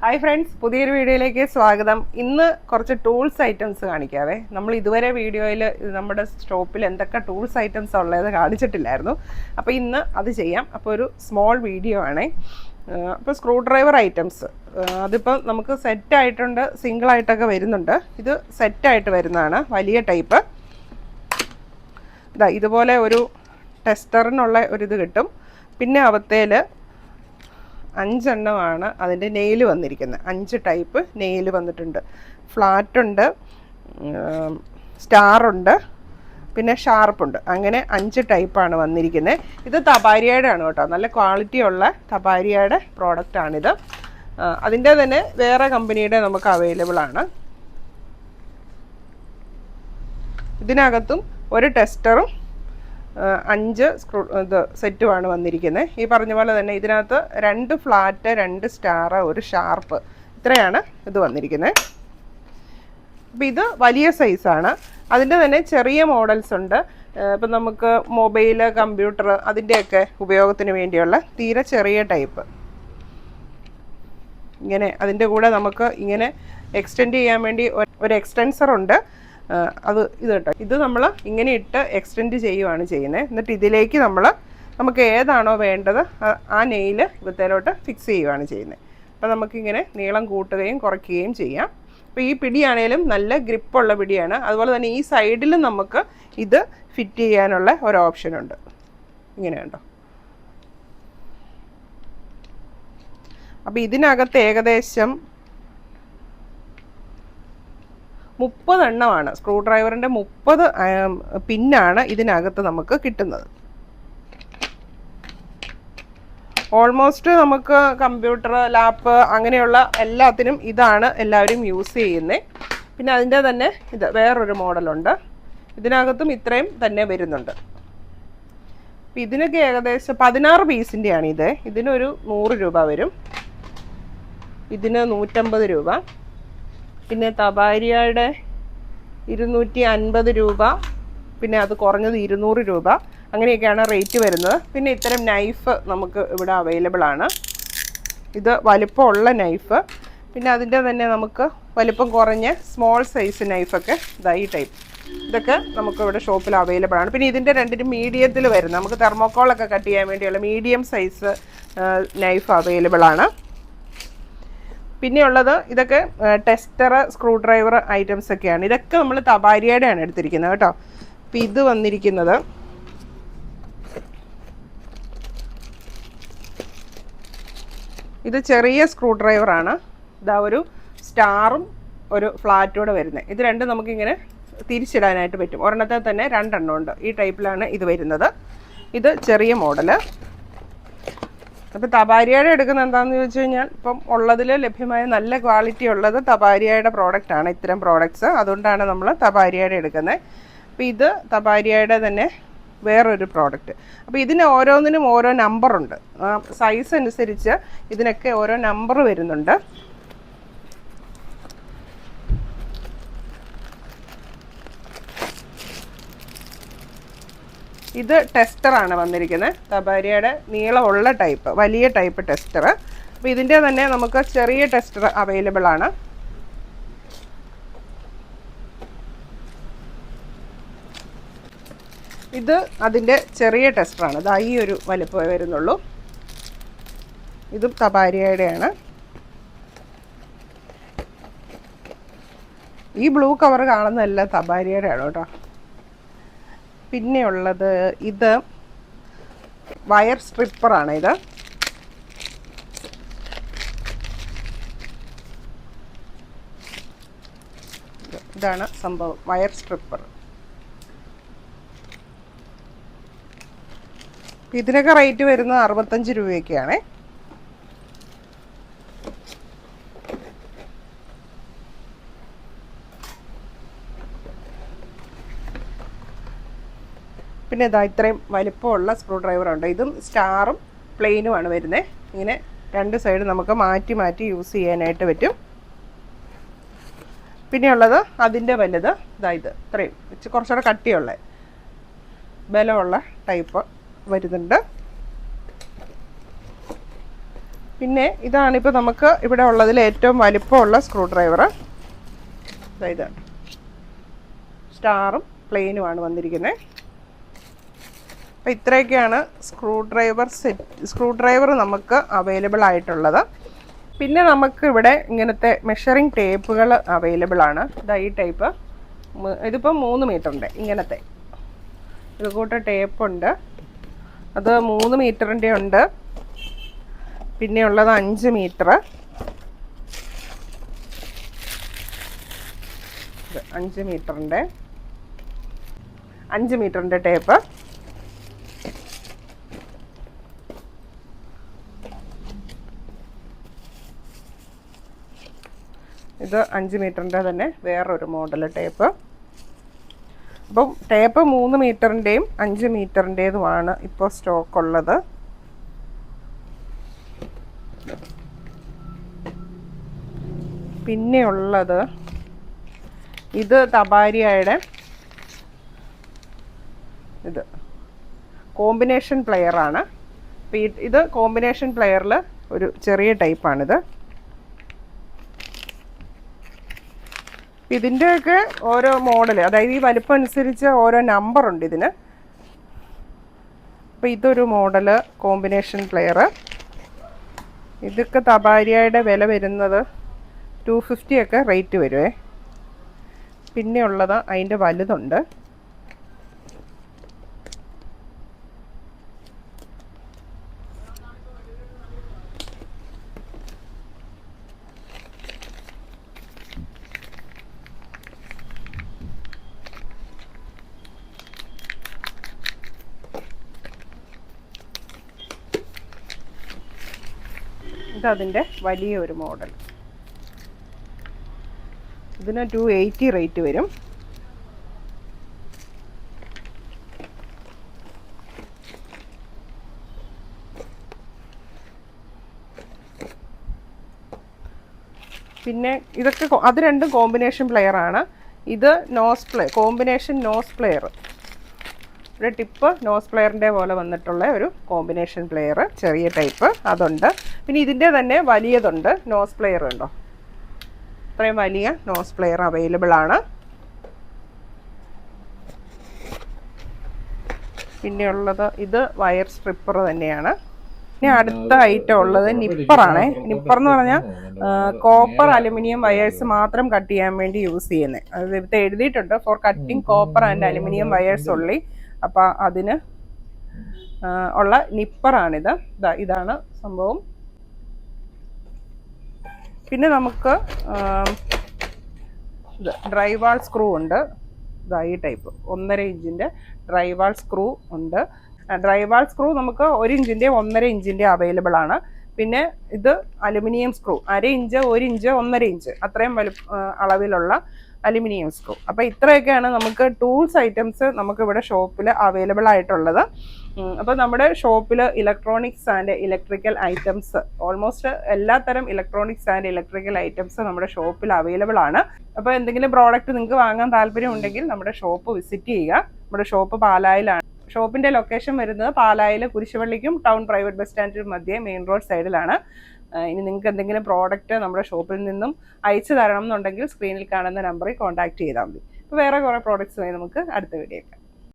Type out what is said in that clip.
Hi friends, പുതിയൊരു വീഡിയോയിലേക്ക് സ്വാഗതം. ഇന്ന് കുറച്ച് ടൂൾസ് ഐറ്റംസ് കാണിക്കാവേ. നമ്മൾ ഇതുവരെ വീഡിയോയിൽ നമ്മുടെ ഷോപ്പിൽ എന്തൊക്കെ ടൂൾസ് ഐറ്റംസ് ഉള്ളത് കാണിച്ചിട്ടില്ലായിരുന്നു. അപ്പോൾ ഇന്ന് അത് ചെയ്യാം. അപ്പോൾ ഒരു സ്മോൾ വീഡിയോ ആണേ. അപ്പോൾ സ്ക്രൂ ഡ്രൈവർ ഐറ്റംസ് അതിപ്പോൾ നമുക്ക് സെറ്റായിട്ടുണ്ട്, സിംഗിളായിട്ടൊക്കെ വരുന്നുണ്ട്. ഇത് സെറ്റായിട്ട് വരുന്നതാണ്, വലിയ ടൈപ്പ്. ഇതുപോലെ ഒരു ടെസ്റ്ററിനുള്ള ഒരിത് കിട്ടും. പിന്നെ അവത്തേൽ 5 എണ്ണമാണ് അതിൻ്റെ നെയിൽ വന്നിരിക്കുന്നത്. 5 ടൈപ്പ് നെയിൽ വന്നിട്ടുണ്ട്. ഫ്ലാറ്റുണ്ട്, സ്റ്റാറുണ്ട്, പിന്നെ ഷാർപ്പുണ്ട്. അങ്ങനെ 5 ടൈപ്പാണ് വന്നിരിക്കുന്നത്. ഇത് തപാരിയയുടെ ആണ് കേട്ടോ, നല്ല ക്വാളിറ്റി ഉള്ള തപാരിയയുടെ പ്രോഡക്റ്റാണിത്. അതിൻ്റെ തന്നെ വേറെ കമ്പനിയുടെ നമുക്ക് അവൈലബിൾ ആണ്. ഇതിനകത്തും ഒരു ടെസ്റ്ററും 5 സ്ക്രൂ സെറ്റുമാണ് വന്നിരിക്കുന്നത്. ഈ പറഞ്ഞ പോലെ തന്നെ ഇതിനകത്ത് 2 ഫ്ലാറ്റ്, 2 സ്റ്റാർ, ഒരു ഷാർപ്പ്, ഇത്രയാണ് ഇത് വന്നിരിക്കുന്നത്. അപ്പം ഇത് വലിയ സൈസാണ്. അതിൻ്റെ തന്നെ ചെറിയ മോഡൽസ് ഉണ്ട്. ഇപ്പം നമുക്ക് മൊബൈൽ, കമ്പ്യൂട്ടർ അതിൻ്റെയൊക്കെ ഉപയോഗത്തിന് വേണ്ടിയുള്ള തീരെ ചെറിയ ടൈപ്പ്. ഇങ്ങനെ അതിൻ്റെ കൂടെ നമുക്ക് ഇങ്ങനെ എക്സ്റ്റെൻഡ് ചെയ്യാൻ വേണ്ടി ഒരു എക്സ്റ്റൻസർ ഉണ്ട്. ഇത് കേട്ടോ, ഇത് നമ്മൾ ഇങ്ങനെ ഇട്ട് എക്സ്റ്റെൻഡ് ചെയ്യുകയാണ് ചെയ്യുന്നത്. എന്നിട്ട് ഇതിലേക്ക് നമുക്ക് ഏതാണോ വേണ്ടത് ആ നെയിൽ ഇവത്തേലോട്ട് ഫിക്സ് ചെയ്യുകയാണ് ചെയ്യുന്നത്. അപ്പോൾ നമുക്കിങ്ങനെ നീളം കൂട്ടുകയും കുറയ്ക്കുകയും ചെയ്യാം. അപ്പോൾ ഈ പിടിയാണേലും നല്ല ഗ്രിപ്പുള്ള പിടിയാണ്. അതുപോലെ തന്നെ ഈ സൈഡിലും നമുക്ക് ഇത് ഫിറ്റ് ചെയ്യാനുള്ള ഒരു ഓപ്ഷനുണ്ട്. ഇങ്ങനെ കണ്ടോ. അപ്പോൾ ഇതിനകത്ത് ഏകദേശം 30 എണ്ണമാണ്. സ്ക്രൂ ഡ്രൈവറിൻ്റെ 30 പിന്നാണ് ഇതിനകത്ത് നമുക്ക് കിട്ടുന്നത്. ഓൾമോസ്റ്റ് നമുക്ക് കമ്പ്യൂട്ടർ, ലാപ്പ് അങ്ങനെയുള്ള എല്ലാത്തിനും ഇതാണ് എല്ലാവരും യൂസ് ചെയ്യുന്നത്. പിന്നെ അതിൻ്റെ തന്നെ ഇത് വേറൊരു മോഡലുണ്ട്. ഇതിനകത്തും ഇത്രയും തന്നെ വരുന്നുണ്ട്. അപ്പം ഇതിനൊക്കെ ഏകദേശം 16 പീസിൻ്റെയാണ് ഇത്. ഇതിനൊരു 100 രൂപ വരും. ഇതിന് 150 രൂപ. പിന്നെ തപാരിയയുടെ 250 രൂപ. പിന്നെ അത് കുറഞ്ഞത് 200 രൂപ. അങ്ങനെയൊക്കെയാണ് റേറ്റ് വരുന്നത്. പിന്നെ ഇത്തരം നൈഫ് നമുക്ക് ഇവിടെ അവൈലബിൾ ആണ്. ഇത് വലിപ്പമുള്ള നൈഫ്. പിന്നെ അതിൻ്റെ തന്നെ നമുക്ക് വലിപ്പം കുറഞ്ഞ സ്മോൾ സൈസ് നൈഫൊക്കെ ഈ ടൈപ്പ്, ഇതൊക്കെ നമുക്ക് ഇവിടെ ഷോപ്പിൽ അവൈലബിൾ ആണ്. പിന്നെ ഇതിൻ്റെ രണ്ടിനും മീഡിയത്തിൽ വരുന്ന, നമുക്ക് തെർമോക്കോളൊക്കെ കട്ട് ചെയ്യാൻ വേണ്ടിയുള്ള മീഡിയം സൈസ് നൈഫ് അവൈലബിൾ ആണ്. പിന്നെയുള്ളത് ഇതൊക്കെ ടെസ്റ്റർ, സ്ക്രൂ ഡ്രൈവർ ഐറ്റംസ് ഒക്കെയാണ്. ഇതൊക്കെ നമ്മൾ തപാരിയയുടെ ആണ് എടുത്തിരിക്കുന്നത് കേട്ടോ. അപ്പം ഇത് വന്നിരിക്കുന്നത് ഇത് ചെറിയ സ്ക്രൂ ഡ്രൈവറാണ്. ഒരു സ്റ്റാറും ഒരു ഫ്ലാറ്റൂടെ വരുന്നത്. ഇത് രണ്ടും നമുക്കിങ്ങനെ തിരിച്ചിടാനായിട്ട് പറ്റും. ഒരെണ്ണത്തിൽ തന്നെ 2 എണ്ണം ഉണ്ട്. ഈ ടൈപ്പിലാണ് ഇത് വരുന്നത്. ഇത് ചെറിയ മോഡല്. അപ്പോൾ തപാരിയയുടെ എടുക്കുന്നത് എന്താണെന്ന് ചോദിച്ചു കഴിഞ്ഞാൽ, ഇപ്പം ഉള്ളതിൽ ലഭ്യമായ നല്ല ക്വാളിറ്റി ഉള്ളത് തപാരിയയുടെ പ്രോഡക്റ്റാണ്, ഇത്തരം പ്രോഡക്ട്സ്. അതുകൊണ്ടാണ് നമ്മൾ തപാരിയയുടെ എടുക്കുന്നത്. അപ്പോൾ ഇത് തപാരിയയുടെ തന്നെ വേറൊരു പ്രോഡക്റ്റ്. അപ്പോൾ ഇതിന് ഓരോന്നിനും ഓരോ നമ്പറുണ്ട്. സൈസ് അനുസരിച്ച് ഇതിനൊക്കെ ഓരോ നമ്പർ വരുന്നുണ്ട്. ഇത് ടെസ്റ്ററാണ് വന്നിരിക്കുന്നത്, തപാരിയയുടെ നീളമുള്ള ടൈപ്പ്, വലിയ ടൈപ്പ് ടെസ്റ്റർ. അപ്പോൾ ഇതിൻ്റെ തന്നെ നമുക്ക് ചെറിയ ടെസ്റ്റർ അവൈലബിൾ ആണ്. ഇത് അതിൻ്റെ ചെറിയ ടെസ്റ്ററാണ്. ഈ ഒരു വലിപ്പമേ വരുന്നുള്ളൂ. ഇതും തപാരിയയുടെയാണ്. ഈ ബ്ലൂ കവർ കാണുന്നതെല്ലാം തപാരിയയുടെയാണ് കേട്ടോ. പിന്നെയുള്ളത് ഇത് വയർ സ്ട്രിപ്പറാണ്. ഇതാണ് സംഭവം, വയർ സ്ട്രിപ്പർ. ഇതിനൊക്കെ റേറ്റ് വരുന്നത് 65 രൂപയൊക്കെയാണ്. പിന്നെ ഇത്രയും വലിപ്പമുള്ള സ്ക്രൂ ഡ്രൈവറുണ്ട്. ഇതും സ്റ്റാറും പ്ലെയിനുമാണ് വരുന്നത്. ഇങ്ങനെ 2 സൈഡ് നമുക്ക് മാറ്റി മാറ്റി യൂസ് ചെയ്യാനായിട്ട് പറ്റും. പിന്നെയുള്ളത് അതിൻ്റെ വലുത് ഇത് ഇത്രയും കുറച്ചുകൂടെ കട്ടിയുള്ള ബലമുള്ള ടൈപ്പ് വരുന്നുണ്ട്. പിന്നെ ഇതാണിപ്പോൾ നമുക്ക് ഇവിടെ ഉള്ളതിൽ ഏറ്റവും വലിപ്പമുള്ള സ്ക്രൂ ഡ്രൈവർ. അതായത് സ്റ്റാറും പ്ലെയിനുമാണ് വന്നിരിക്കുന്നത്. അപ്പോൾ ഇത്രയൊക്കെയാണ് സ്ക്രൂ ഡ്രൈവർ നമുക്ക് അവൈലബിൾ ആയിട്ടുള്ളത്. പിന്നെ നമുക്ക് ഇവിടെ ഇങ്ങനത്തെ മെഷറിംഗ് ടേപ്പുകൾ അവൈലബിൾ ആണ്. ഇതാ ഈ ടൈപ്പ്, ഇതിപ്പോൾ 3 മീറ്ററിൻ്റെ ഇങ്ങനത്തെ ഇത് കൂട്ട ടേപ്പുണ്ട്. അത് 3 മീറ്ററിൻ്റെ ഉണ്ട്. പിന്നെ ഉള്ളത് 5 മീറ്റർ, 5 മീറ്ററിൻ്റെ ടേപ്പ്. ഇത് 5 മീറ്ററിൻ്റെ തന്നെ വേറൊരു മോഡൽ ടേപ്പ്. അപ്പം ടേപ്പ് 3 മീറ്ററിൻ്റെയും 5 മീറ്ററിൻ്റേതുമാണ് ഇപ്പോൾ സ്റ്റോക്ക് ഉള്ളത്. പിന്നെ ഉള്ളത് ഇത് തബാരിയയുടെ ഇത് കോമ്പിനേഷൻ പ്ലെയറാണ്. ഇത് കോമ്പിനേഷൻ പ്ലെയറിൽ ഒരു ചെറിയ ടൈപ്പാണിത്. ഇതിൻ്റെയൊക്കെ ഓരോ മോഡൽ, അതായത് ഈ വലിപ്പം അനുസരിച്ച് ഓരോ നമ്പറുണ്ട് ഇതിന്. അപ്പോൾ ഇതൊരു മോഡല് കോമ്പിനേഷൻ പ്ലെയർ. ഇതൊക്കെ തബാരിയയുടെ വില വരുന്നത് 250 ഒക്കെ റേറ്റ് വരുമേ. പിന്നെ ഉള്ളത് അതിൻ്റെ വലുതുണ്ട്. ഇതതിൻ്റെ വലിയ ഒരു മോഡൽ. ഇതിന് 280 റേറ്റ് വരും. പിന്നെ ഇതൊക്കെ അത് രണ്ടും കോമ്പിനേഷൻ പ്ലെയറാണ്. ഇത് കോമ്പിനേഷൻ നോസ് പ്ലെയർ. ഒരു ടിപ്പ് നോസ് പ്ലെയറിൻ്റെ പോലെ വന്നിട്ടുള്ള ഒരു കോമ്പിനേഷൻ പ്ലെയർ, ചെറിയ ടൈപ്പ്, അതുണ്ട്. പിന്നെ ഇതിൻ്റെ തന്നെ വലിയതുണ്ട്, നോസ് പ്ലെയർ ഉണ്ടോ, അത്രയും വലിയ നോസ് പ്ലെയർ അവൈലബിൾ ആണ്. പിന്നെ ഉള്ളത് ഇത് വയർ സ്ട്രിപ്പർ തന്നെയാണ്. ഇനി അടുത്ത ഐറ്റം ഉള്ളത് നിപ്പറാണ്. നിപ്പർ എന്ന് പറഞ്ഞാൽ കോപ്പർ അലുമിനിയം വയേഴ്സ് മാത്രം കട്ട് ചെയ്യാൻ വേണ്ടി യൂസ് ചെയ്യുന്നത്. അത് ഇത് എഴുതിയിട്ടുണ്ട്, for cutting copper and aluminium wires ഉള്ളി. അപ്പോൾ അതിന് ഉള്ള നിപ്പറാണിത്. ഇതാണ് സംഭവം. പിന്നെ നമുക്ക് ഡ്രൈവാൾ സ്ക്രൂ ഉണ്ട്. ഈ ടൈപ്പ് 1.5 ഇഞ്ചിൻ്റെ ഡ്രൈവാൾ സ്ക്രൂ ഉണ്ട്. ഡ്രൈവാൾ സ്ക്രൂ നമുക്ക് 1 ഇഞ്ചിൻ്റെ 1.5 ഇഞ്ചിൻ്റെ അവൈലബിൾ ആണ്. പിന്നെ ഇത് aluminium screw 1/2 inch 1 inch 1.5 inch അത്രയും അളവിലുള്ള അലുമിനിയം സ്ക്രൂ. അപ്പോൾ ഇത്രയൊക്കെയാണ് നമുക്ക് ടൂൾസ് ഐറ്റംസ് നമുക്കിവിടെ ഷോപ്പിൽ അവൈലബിൾ ആയിട്ടുള്ളത്. അപ്പോൾ നമ്മുടെ ഷോപ്പിൽ electronics and electrical items, almost എല്ലാത്തരം ഇലക്ട്രോണിക്സ് ആൻഡ് ഇലക്ട്രിക്കൽ ഐറ്റംസ് നമ്മുടെ ഷോപ്പിൽ അവൈലബിൾ ആണ്. അപ്പോൾ എന്തെങ്കിലും പ്രോഡക്റ്റ് നിങ്ങൾക്ക് വാങ്ങാൻ താല്പര്യം ഉണ്ടെങ്കിൽ നമ്മുടെ ഷോപ്പ് വിസിറ്റ് ചെയ്യുക. നമ്മുടെ ഷോപ്പ് പാലായിലാണ്. ഷോപ്പിൻ്റെ ലൊക്കേഷൻ വരുന്നത് പാലായിൽ കുരിശുപള്ളിക്കും ടൗൺ പ്രൈവറ്റ് ബസ് സ്റ്റാൻഡിനും മധ്യേ മെയിൻ റോഡ് സൈഡിലാണ്. ഇനി നിങ്ങൾക്ക് എന്തെങ്കിലും പ്രോഡക്റ്റ് നമ്മുടെ ഷോപ്പിൽ നിന്നും അയച്ചു തരണം എന്നുണ്ടെങ്കിൽ സ്ക്രീനിൽ കാണുന്ന നമ്പറിൽ കോൺടാക്ട് ചെയ്താൽ മതി. അപ്പോൾ വേറെ കുറേ പ്രോഡക്റ്റ്സുമായി നമുക്ക് അടുത്ത വീഡിയോ